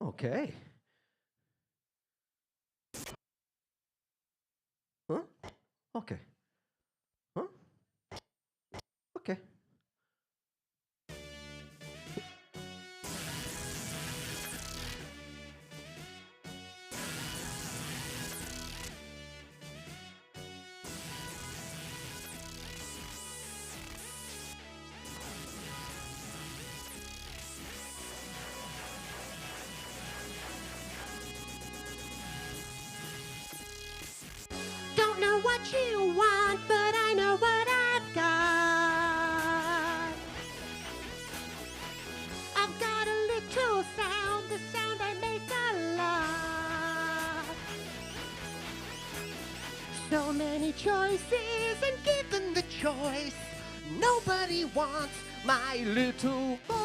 Okay. Huh? Okay. Huh? Okay. Don't know what you want, but I know what I've got. I've got a little sound, the sound I make a lot. So many choices, and given the choice, nobody wants my little voice.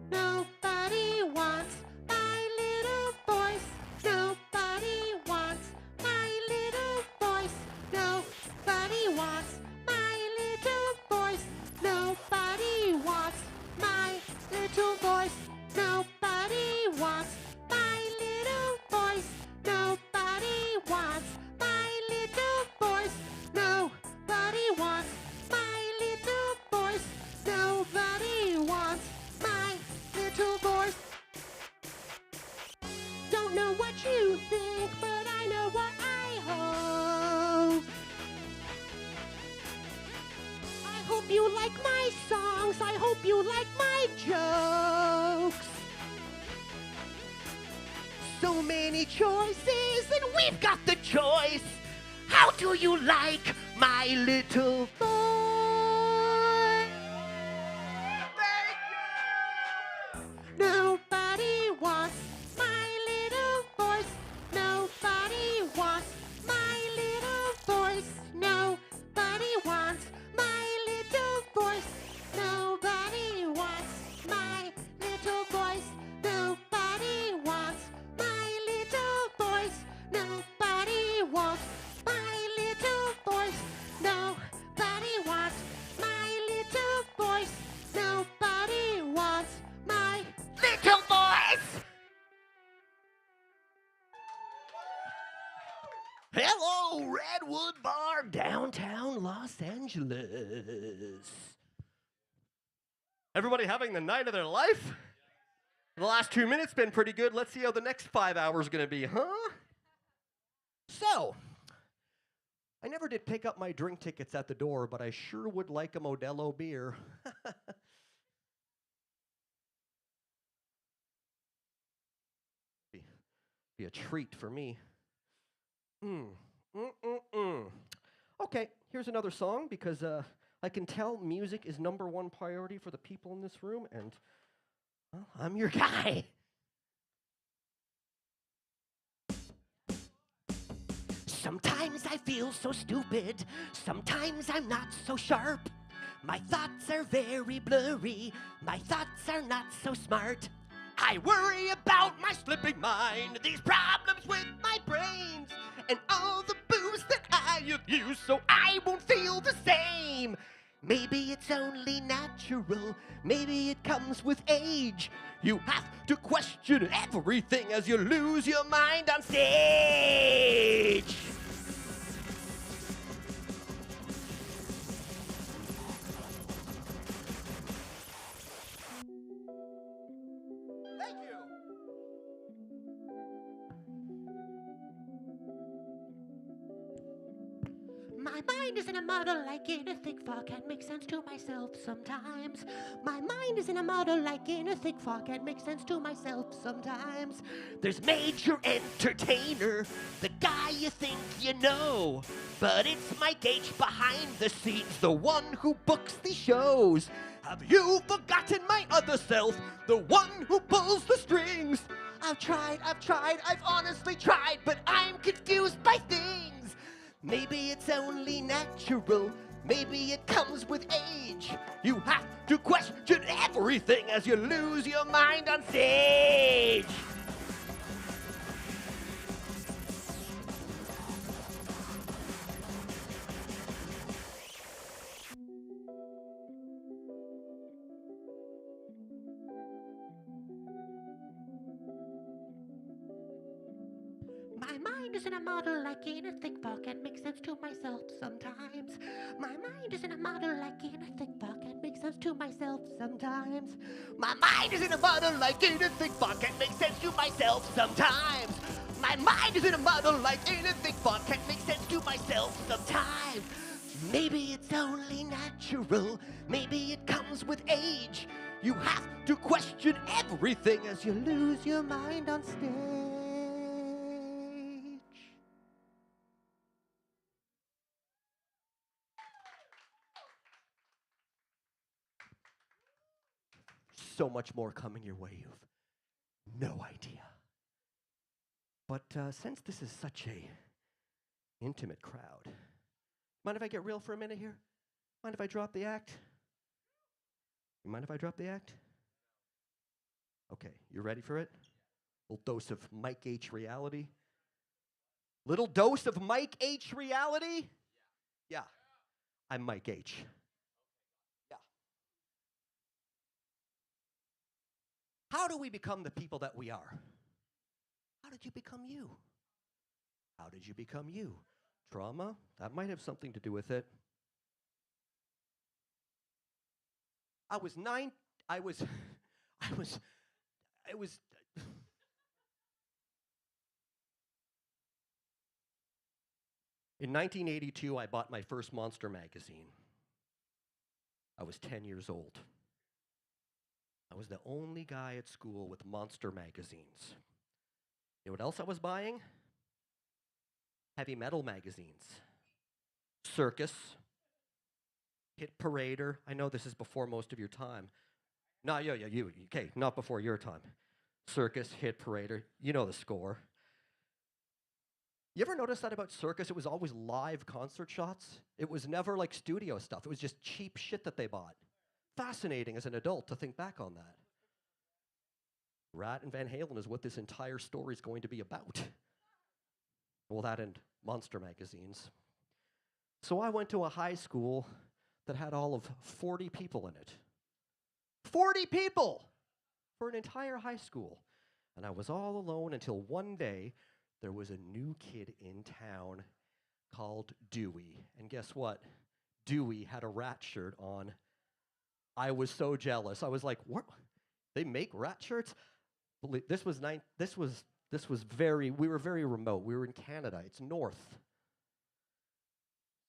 Nobody wants my little voice. Nobody wants my little voice. Nobody wants my little voice. Nobody wants my little voice. Nobody wants my little voice. Nobody wants my little voice. Nobody wants my little voice. Nobody wants my little voice. Don't know what you think, but I know what I hope. I hope you like my songs. I hope you like my jokes. So many choices, and we've got the choice. How do you like my little voice? Thank you! Nobody wants my little voice. Nobody wants my little voice. Nobody wants my little voice. Nobody wants my little voice. Nobody wants my little voice. Nobody wants my little voice. Nobody wants my little voice. Nobody wants my little voice. Hello, Redwood Bar, downtown Los Angeles. Everybody having the night of their life? The last 2 minutes been pretty good. Let's see how the next 5 hours gonna be, huh? So, I never did pick up my drink tickets at the door, but I sure would like a Modelo beer. Be a treat for me. Okay, here's another song because I can tell music is #1 priority for the people in this room, and well, I'm your guy. Sometimes I feel so stupid. Sometimes I'm not so sharp. My thoughts are very blurry. My thoughts are not so smart. I worry about my slipping mind, these problems with my brains, and all the booze that I have used so I won't feel the same. Maybe it's only natural. Maybe it comes with age. You have to question everything as you lose your mind on stage. Thank you. My mind is in a muddle like in a thick fog, can't make sense to myself sometimes. My mind is in a muddle like in a thick fog, can't make sense to myself sometimes. There's Major Entertainer, the guy you think you know. But it's Mike H behind the scenes, the one who books the shows. Have you forgotten my other self, the one who pulls the strings? I've tried, I've honestly tried, but I'm confused by things. Maybe it's only natural, maybe it comes with age. You have to question everything as you lose your mind on stage. mind isn't a model like in a thick fog and makes sense to myself sometimes. My mind isn't a model like in a thick fog and makes sense to myself sometimes. My mind is in a muddle like in a thick fog, can't make sense to myself sometimes. My mind is in a muddle like in a thick fog, can't make sense to myself sometimes. Maybe it's only natural, maybe it comes with age. You have to question everything as you lose your mind on stage. So much more coming your way, you've no idea. But since this is such a intimate crowd, mind if I get real for a minute here? Mind if I drop the act? You mind if I drop the act? Okay, you ready for it? Little dose of Mike H reality. Little dose of Mike H reality? Yeah. I'm Mike H. Yeah. How do we become the people that we are? How did you become you? How did you become you? Trauma? That might have something to do with it. I was in 1982, I bought my first Monster magazine. I was 10 years old. I was the only guy at school with Monster magazines. You know what else I was buying? Heavy metal magazines. Circus. Hit Parader. I know this is before most of your time. No, you. Okay, not before your time. Circus, Hit Parader. You know the score. You ever notice that about Circus? It was always live concert shots. It was never like studio stuff. It was just cheap shit that they bought. Fascinating as an adult to think back on that. Rat and Van Halen is what this entire story is going to be about. Well, that and Monster magazines. So I went to a high school that had all of 40 people in it. 40 people for an entire high school. And I was all alone until one day there was a new kid in town called Dewey. And guess what? Dewey had a rat shirt on. I was so jealous. I was like, what? They make rat shirts? We were very remote. We were in Canada. It's north.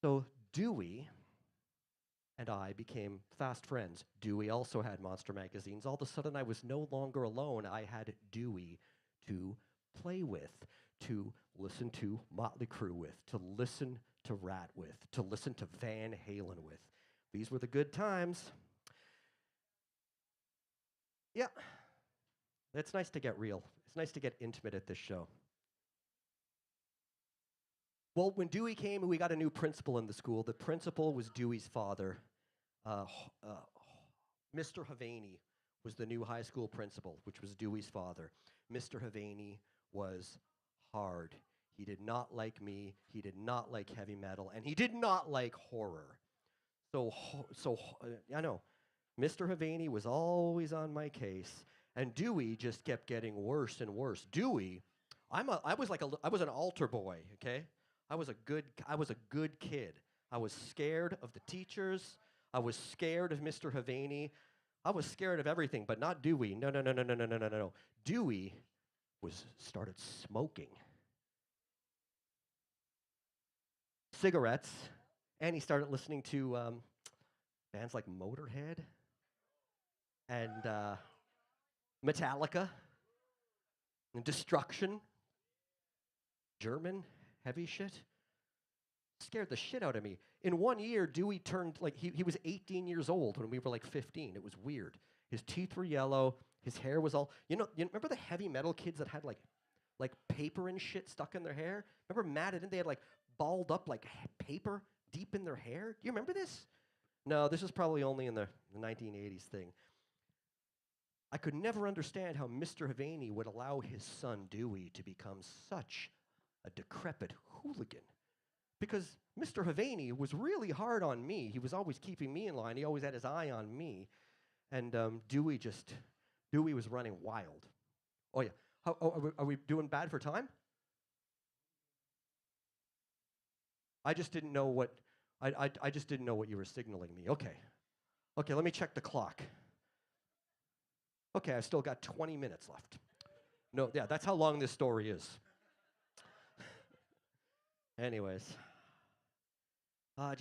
So Dewey and I became fast friends. Dewey also had Monster magazines. All of a sudden, I was no longer alone. I had Dewey to play with, to listen to Motley Crue with, to listen to Rat with, to listen to Van Halen with. These were the good times. Yeah, it's nice to get real. It's nice to get intimate at this show. Well, when Dewey came, we got a new principal in the school. The principal was Dewey's father. Mr. Havaney was the new high school principal, which was Dewey's father. Mr. Havaney was hard. He did not like me. He did not like heavy metal, and he did not like horror. I know. Mr. Havaney was always on my case, and Dewey just kept getting worse and worse. Dewey, I was an altar boy. Okay, I was a good kid. I was scared of the teachers. I was scared of Mr. Havaney. I was scared of everything, but not Dewey. No. Dewey started smoking cigarettes, and he started listening to bands like Motorhead and Metallica and Destruction, German heavy shit. Scared the shit out of me. In 1 year, Dewey turned, like, he was 18 years old when we were like 15. It was weird. His teeth were yellow. His hair was all, you remember the heavy metal kids that had like paper and shit stuck in their hair? Remember Matt and they had like balled up like paper deep in their hair? Do you remember this? No, this is probably only in the 1980s thing. I could never understand how Mr. Havaney would allow his son Dewey to become such a decrepit hooligan. Because Mr. Havaney was really hard on me. He was always keeping me in line. He always had his eye on me. And Dewey was running wild. Oh, yeah. Are we doing bad for time? I just didn't know what, I just didn't know what you were signaling me. Okay. Okay, let me check the clock. Okay, I've still got 20 minutes left. No, yeah, that's how long this story is. Anyways, I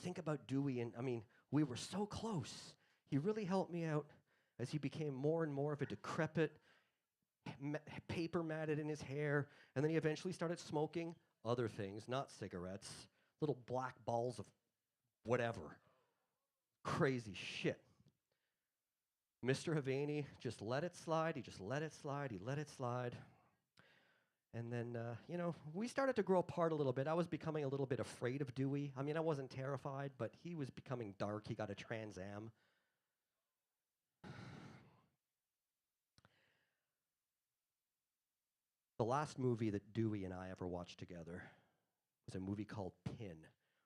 think about Dewey, and I mean, we were so close. He really helped me out as he became more and more of a decrepit, paper matted in his hair, and then he eventually started smoking other things, not cigarettes, little black balls of whatever. Crazy shit. Mr. Havaney just let it slide. He just let it slide. He let it slide. And then, we started to grow apart a little bit. I was becoming a little bit afraid of Dewey. I mean, I wasn't terrified, but he was becoming dark. He got a Trans Am. The last movie that Dewey and I ever watched together was a movie called Pin,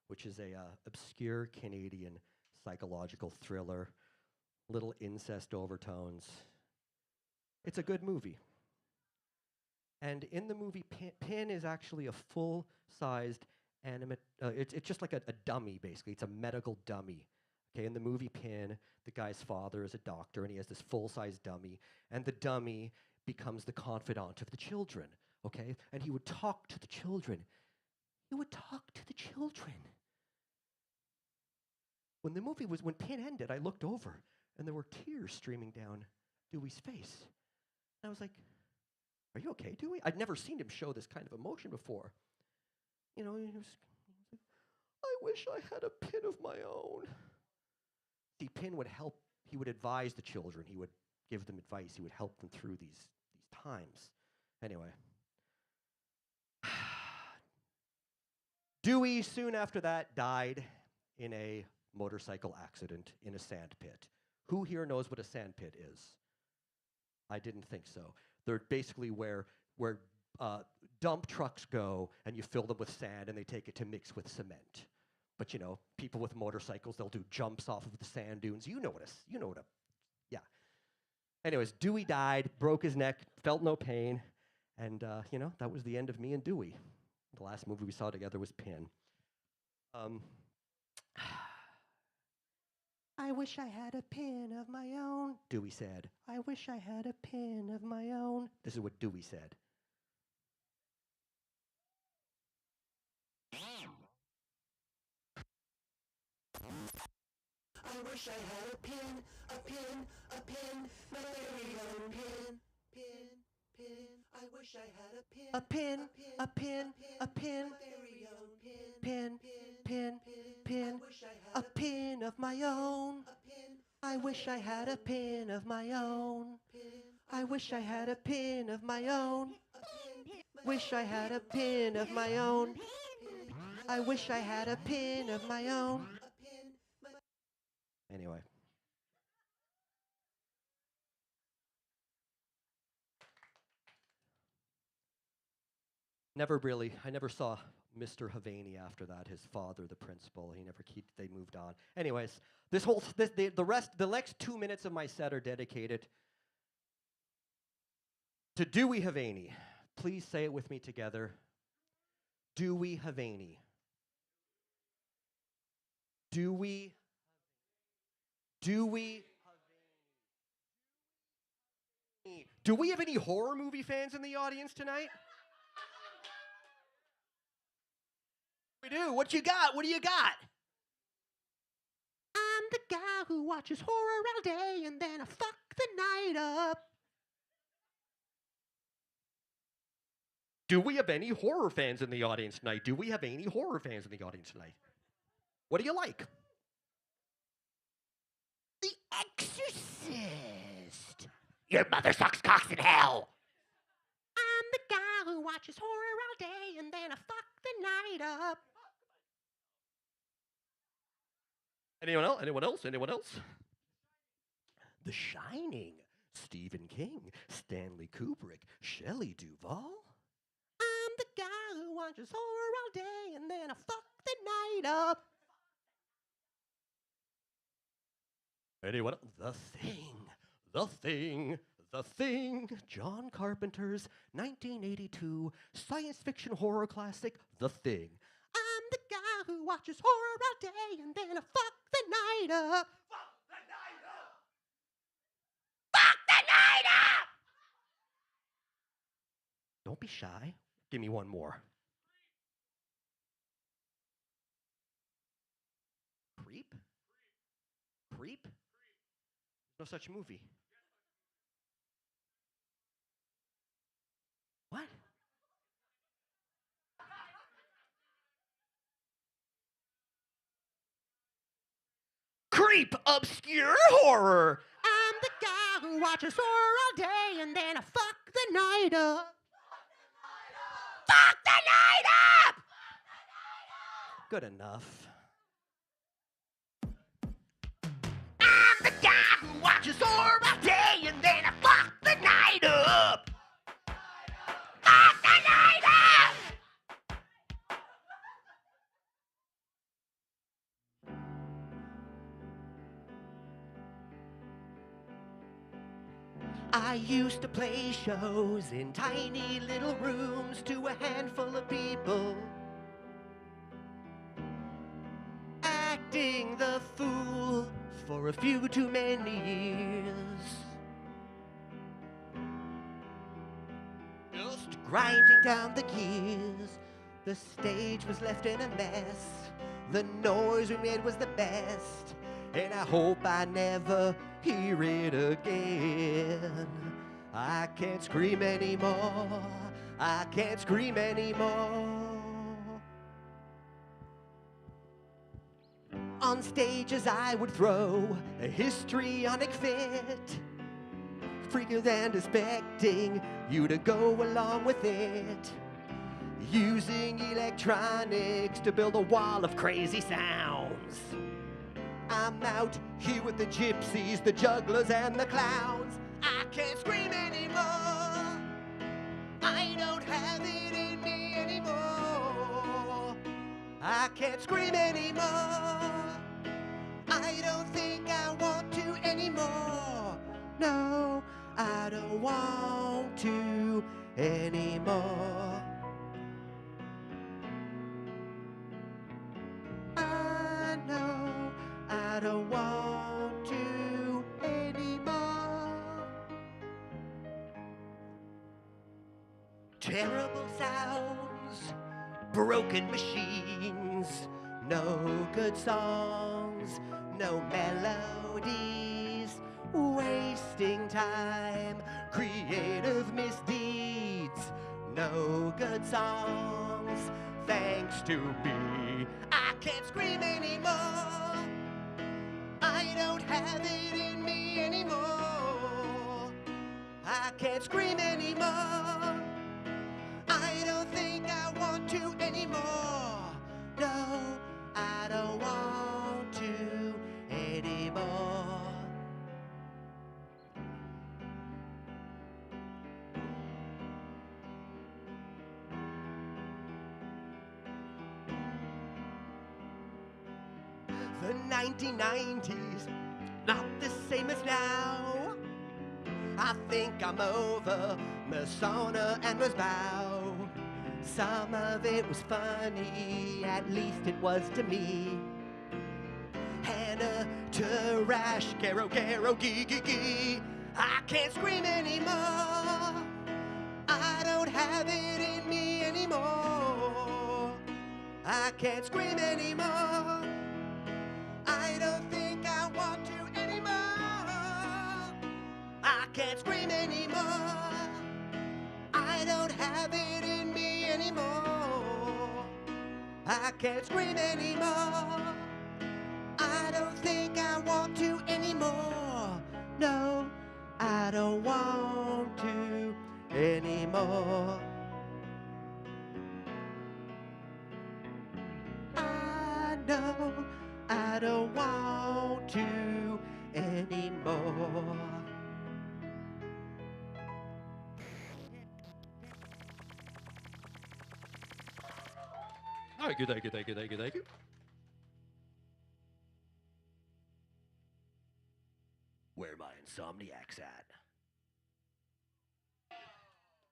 which is a obscure Canadian psychological thriller, little incest overtones. It's a good movie. And in the movie, Pin is actually a full-sized animate. It's just like a dummy, basically. It's a medical dummy. Okay, in the movie Pin, the guy's father is a doctor, and he has this full-size dummy, and the dummy becomes the confidant of the children. Okay, and he would talk to the children. He would talk to the children. When Pin ended, I looked over, and there were tears streaming down Dewey's face. And I was like, "Are you okay, Dewey?" I'd never seen him show this kind of emotion before. He was like, "I wish I had a pin of my own." See, Pin would help. He would advise the children. He would give them advice. He would help them through these times. Anyway. Dewey, soon after that, died in a motorcycle accident in a sand pit. Who here knows what a sand pit is? I didn't think so. They're basically where dump trucks go, and you fill them with sand, and they take it to mix with cement. But people with motorcycles, they'll do jumps off of the sand dunes. Yeah. Anyways, Dewey died, broke his neck, felt no pain, and that was the end of me and Dewey. The last movie we saw together was Pin. I wish I had a pin of my own, Dewey said. I wish I had a pin of my own. This is what Dewey said. I wish I had a pin, my very own pin. I wish I had a pin, my very own pin, a pin of my own. I wish I had a pin of my own. I wish I had a pin of my own. Wish I had a pin of my own. I wish I had a pin of my own. Anyway. I never saw Mr. Havaney after that, his father, the principal. They moved on. Anyways, the next 2 minutes of my set are dedicated to Dewey Havaney. Please say it with me together. Dewey Havaney. Dewey. Do we have any horror movie fans in the audience tonight? We do. What you got? What do you got? I'm the guy who watches horror all day and then I fuck the night up. Do we have any horror fans in the audience tonight? Do we have any horror fans in the audience tonight? What do you like? The Exorcist. Your mother sucks cocks in hell. I'm the guy who watches horror all day and then I fuck the night up. Anyone else? Anyone else? The Shining. Stephen King. Stanley Kubrick. Shelley Duvall. I'm the guy who watches horror all day and then I fuck the night up. Anyone? The Thing. John Carpenter's 1982 science fiction horror classic, The Thing. I'm the guy who watches horror all day and then I fuck the night up. Fuck the night up! Don't be shy. Give me one more. Creep? Creep? No such movie. What? Creep, obscure horror. I'm the guy who watches horror all day and then I fuck the night up. Fuck the night up! Good enough. I'm the guy who watches horror all day and then I fuck the night up. Fuck the night up! I used to play shows in tiny little rooms to a handful of people, acting the fool for a few too many years. Just grinding down the gears, the stage was left in a mess. The noise we made was the best, and I hope I never hear it again. I can't scream anymore. I can't scream anymore. On stages I would throw a histrionic fit, freakier than expecting you to go along with it, using electronics to build a wall of crazy sounds. I'm out here with the gypsies, the jugglers, and the clowns. I can't scream anymore. I don't have it in me anymore. I can't scream anymore. I don't think I want to anymore. No, I don't want to anymore. I know I don't want to anymore. Terrible sounds, broken machines, no good songs, no melodies, wasting time, creative misdeeds, no good songs, thanks to me. I can't scream anymore. I don't have it in me anymore. I can't scream anymore. I don't think I want to anymore. No, I don't want to anymore. The 1990s, not the same as now. I think I'm over Masona and Rosbow. Some of it was funny, at least it was to me. Hannah, Tarash, Caro, Caro, Gee, Gee, Gee. I can't scream anymore. I don't have it in me anymore. I can't scream anymore. I don't think I want to anymore. I can't scream anymore. I don't have it in me anymore. I can't scream anymore. I don't think I want to anymore. No, I don't want to anymore. I know I don't want to anymore. Thank you, thank you, thank you, thank you, thank you. Where my insomniacs at?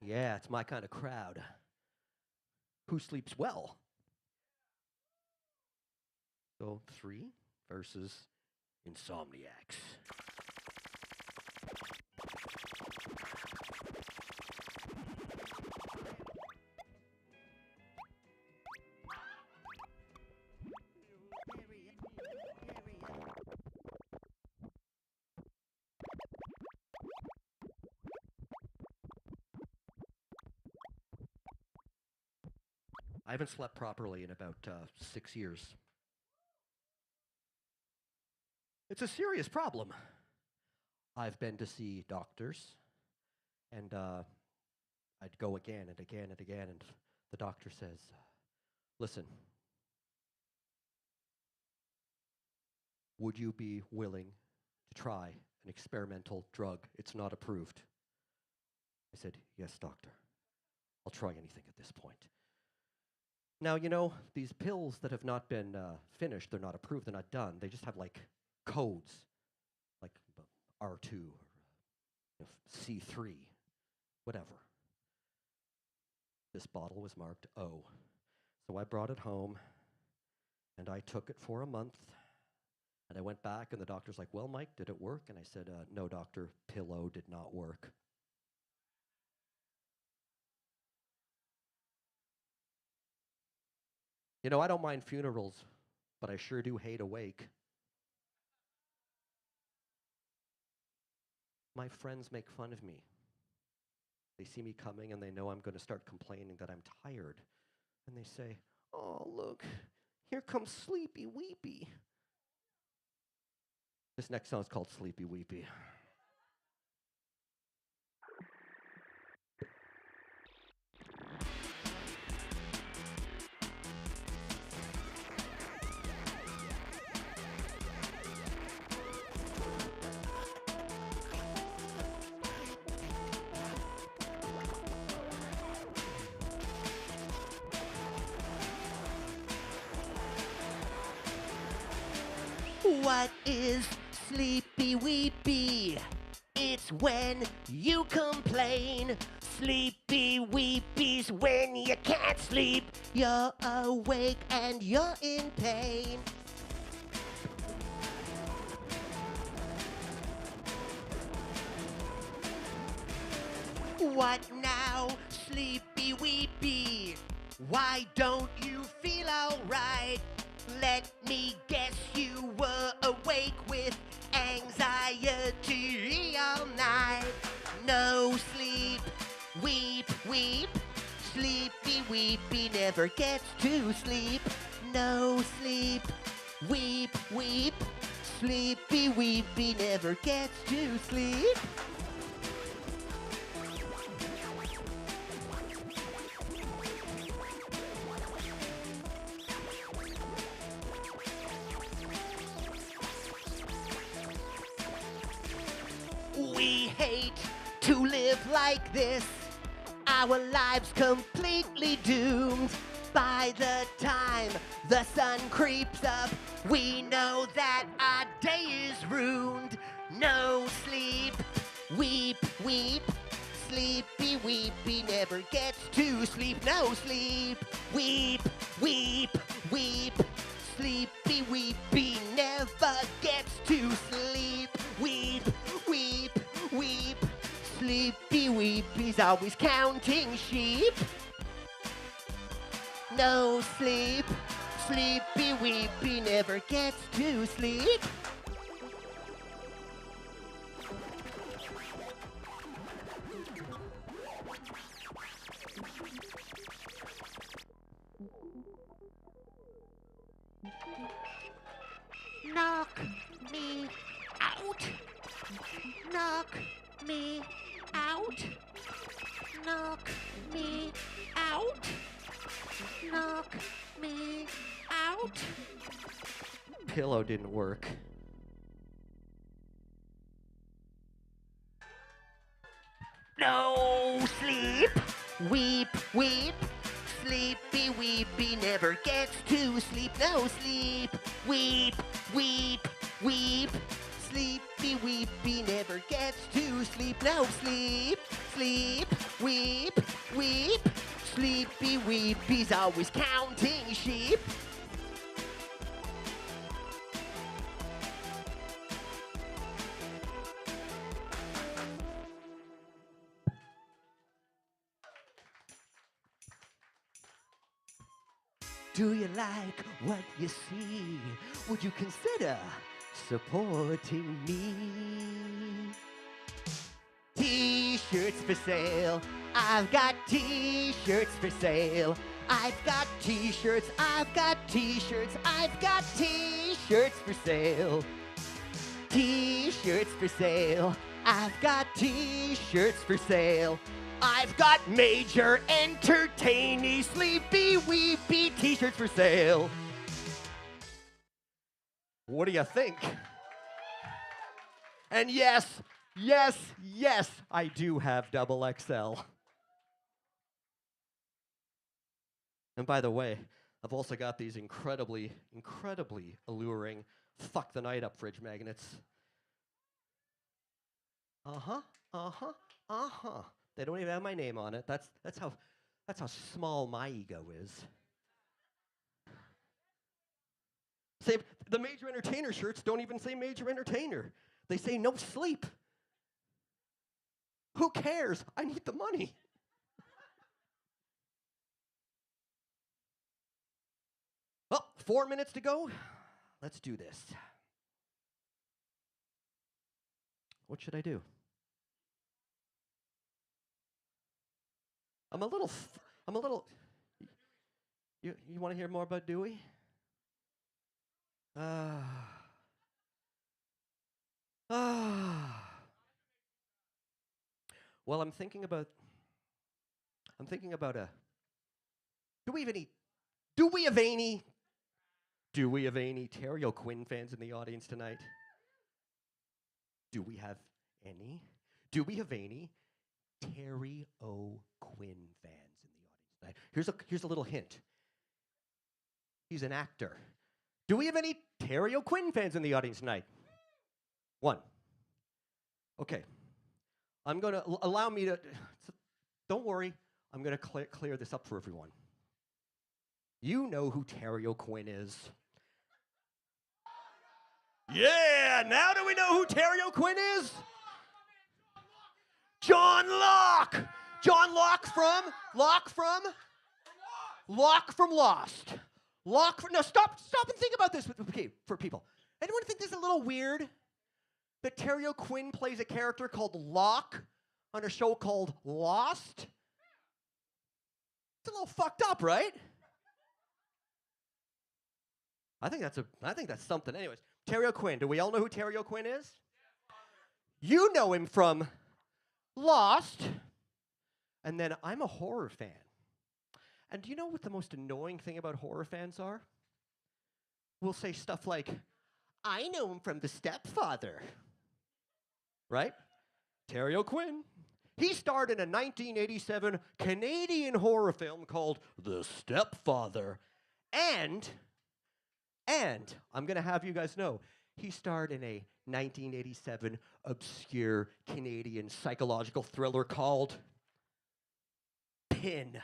Yeah, it's my kind of crowd. Who sleeps well? So 3 versus Insomniacs. I haven't slept properly in about 6 years. It's a serious problem. I've been to see doctors, and I'd go again and again and again, and the doctor says, listen, would you be willing to try an experimental drug? It's not approved. I said, yes, doctor. I'll try anything at this point. Now, you know, these pills that have not been finished, they're not approved, they're not done. They just have like codes, like R2 or C3, whatever. This bottle was marked O. So I brought it home, and I took it for a month, and I went back, and the doctor's like, well, Mike, did it work? And I said, no, doctor, pillow did not work. You know, I don't mind funerals, but I sure do hate a wake. My friends make fun of me. They see me coming and they know I'm going to start complaining that I'm tired. And they say, oh, look, here comes Sleepy Weepy. This next song is called Sleepy Weepy. What is sleepy weepy? It's when you complain. Sleepy weepy's when you can't sleep. You're awake and you're in pain. What now, sleepy weepy? Why don't you feel alright? Let me guess you were awake with anxiety all night. No sleep, weep, weep. Sleepy weepy never gets to sleep. No sleep, weep, weep. Sleepy weepy never gets to sleep. We hate to live like this. Our lives completely doomed. By the time the sun creeps up, we know that our day is ruined. No sleep, weep, weep. Sleepy weepy never gets to sleep. No sleep, weep, weep, weep. Sleepy weepy never gets to sleep. Weep, weep, weep. Sleepy weepy's always counting sheep. No sleep. Sleepy weepy never gets to sleep. Knock me out. Knock me out. Knock me out. Knock me out. Pillow didn't work. No sleep. Weep, weep. Sleepy weepy never gets to sleep. No sleep. Weep, weep, weep. Sleepy weepy never gets to sleep. No sleep. Sleep, weep, weep. Sleepy weepy's always counting sheep. Do you like what you see? Would you consider supporting me? T-shirts for sale. I've got T-shirts for sale. I've got T-shirts. I've got T-shirts. I've got T-shirts for sale. T-shirts for sale. I've got T-shirts for sale. I've got major entertaining sleepy weepy T-shirts for sale. What do you think? And yes, I do have double XL. And by the way, I've also got these incredibly alluring fuck the night up fridge magnets. They don't even have my name on it. That's how small my ego is. The major entertainer shirts don't even say major entertainer. They say no sleep. Who cares? I need the money. Well, 4 minutes to go. Let's do this. What should I do? I'm a little, you want to hear more about Dewey? Well, I'm thinking about a, do we have any Terry O'Quinn fans in the audience tonight? Do we have any Terry O'Quinn fans in the audience tonight? Here's a little hint. He's an actor. Do we have any Terry O'Quinn fans in the audience tonight? One. Okay. I'm going to allow me to, don't worry, I'm going to clear this up for everyone. You know who Terry O'Quinn is. Yeah, now do we know who Terry O'Quinn is? John Locke. John Locke from Lost. Now stop and think about this for people. Anyone think this is a little weird? That Terry O'Quinn plays a character called Locke on a show called Lost? It's a little fucked up, right? I think that's something. Anyways, Terry O'Quinn. Do we all know who Terry O'Quinn is? You know him from Lost. And then I'm a horror fan. And do you know what the most annoying thing about horror fans are? We'll say stuff like, I know him from The Stepfather. Right? Terry O'Quinn. He starred in a 1987 Canadian horror film called The Stepfather. And I'm going to have you guys know, he starred in a 1987 obscure Canadian psychological thriller called Pin.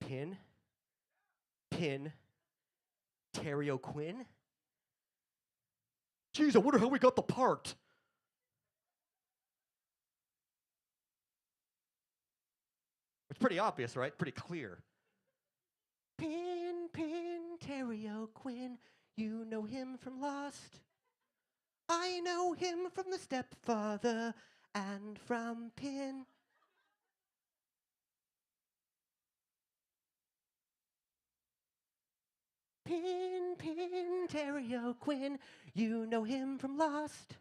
Pin. Terry O'Quinn? Geez, I wonder how we got the part. It's pretty obvious, right? Pretty clear. Pin, Terry O'Quinn. You know him from Lost. I know him from The Stepfather and from Pin. Pin, Terry O'Quinn. You know him from Lost.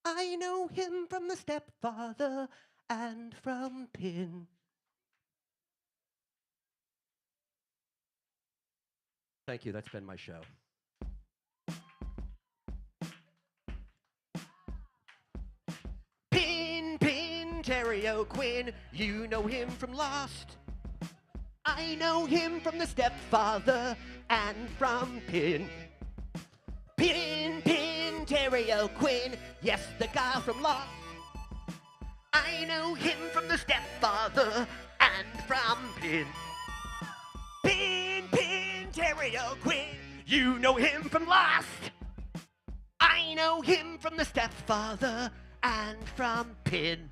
I know him from The Stepfather and from Pin. Thank you, that's been my show. Pin, Terry O'Quinn. You know him from Lost. I know him from The Stepfather and from Pin. Pin, Terry O'Quinn. Yes, the guy from Lost. I know him from The Stepfather and from Pin. Pin, Terry O'Quinn. You know him from Lost. I know him from The Stepfather and from Pin.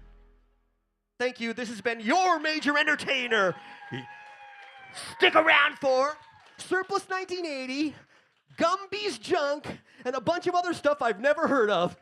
Thank you. This has been your major entertainer. Stick around for Surplus 1980, Gumby's Junk, and a bunch of other stuff I've never heard of.